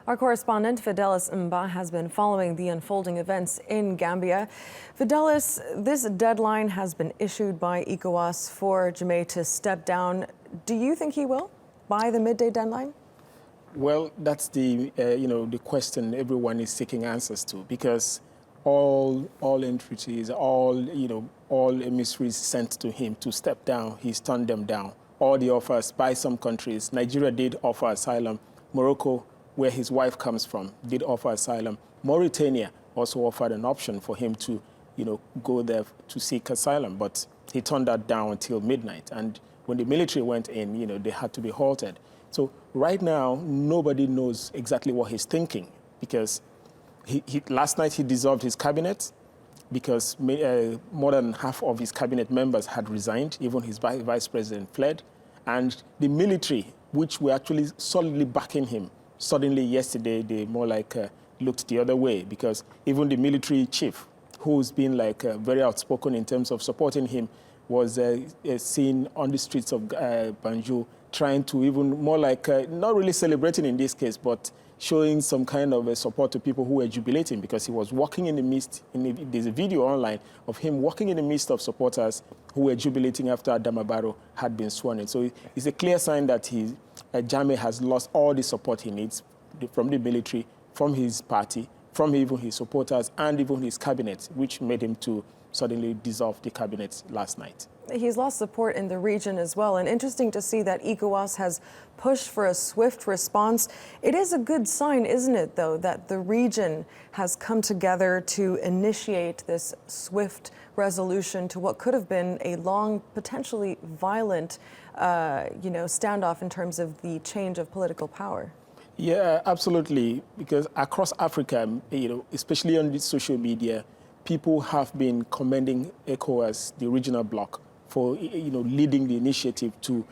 Our correspondent, Fidelis Mba, has been following the unfolding events in Gambia. Fidelis, this deadline has been issued by ECOWAS for Jammeh to step down. Do you think he will, by the midday deadline? Well, that's the question everyone is seeking answers to, because all entreaties, all emissaries sent to him to step down, he's turned them down. All the offers by some countries. Nigeria did offer asylum. Morocco, where his wife comes from, did offer asylum. Mauritania also offered an option for him to, go there to seek asylum, but he turned that down until midnight. And when the military went in, they had to be halted. So right now, nobody knows exactly what he's thinking, because last night he dissolved his cabinet because more than half of his cabinet members had resigned. Even his vice president fled. And the military, which were actually solidly backing him, suddenly yesterday they more like looked the other way, because even the military chief, who's been very outspoken in terms of supporting him, was seen on the streets of Banjul trying to even more not really celebrating in this case, but showing some kind of support to people who were jubilating, because he was walking in the midst, there's a video online of him walking in the midst of supporters who were jubilating after Adama Barrow had been sworn in. So it's a clear sign that Jammeh has lost all the support he needs from the military, from his party, from even his supporters, and even his cabinet, which made him to suddenly dissolve the cabinet last night. He's lost support in the region as well. And interesting to see that ECOWAS has pushed for a swift response. It is a good sign, isn't it, though, that the region has come together to initiate this swift resolution to what could have been a long, potentially violent, standoff in terms of the change of political power. Yeah, absolutely. Because across Africa, especially on the social media, people have been commending ECOWAS, the regional bloc, for leading the initiative to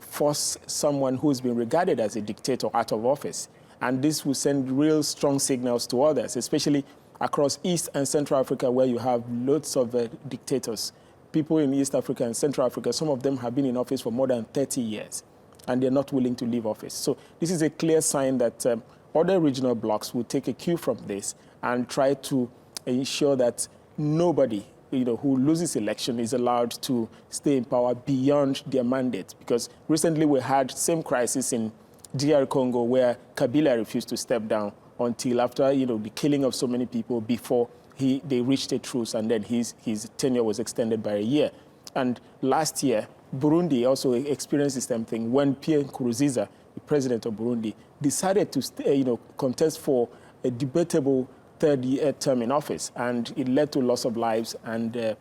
force someone who's been regarded as a dictator out of office. And this will send real strong signals to others, especially across East and Central Africa, where you have lots of dictators. People in East Africa and Central Africa, some of them have been in office for more than 30 years, and they're not willing to leave office. So this is a clear sign that other regional blocs will take a cue from this and try to ensure that nobody who loses election is allowed to stay in power beyond their mandate. Because recently we had same crisis in DR Congo, where Kabila refused to step down until after the killing of so many people before they reached a truce, and then his tenure was extended by a year. And last year, Burundi also experienced the same thing when Pierre Nkurunziza, the president of Burundi, decided to contest for a debatable third-year term in office, and it led to loss of lives and a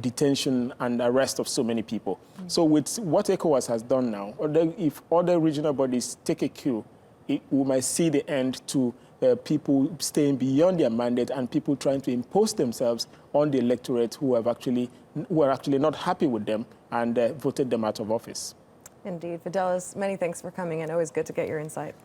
detention and arrest of so many people. Mm-hmm. So with what ECOWAS has done now, if other regional bodies take a cue, we might see the end to people staying beyond their mandate and people trying to impose themselves on the electorate who are actually not happy with them and voted them out of office. Indeed. Fidelis, many thanks for coming in. Always good to get your insight.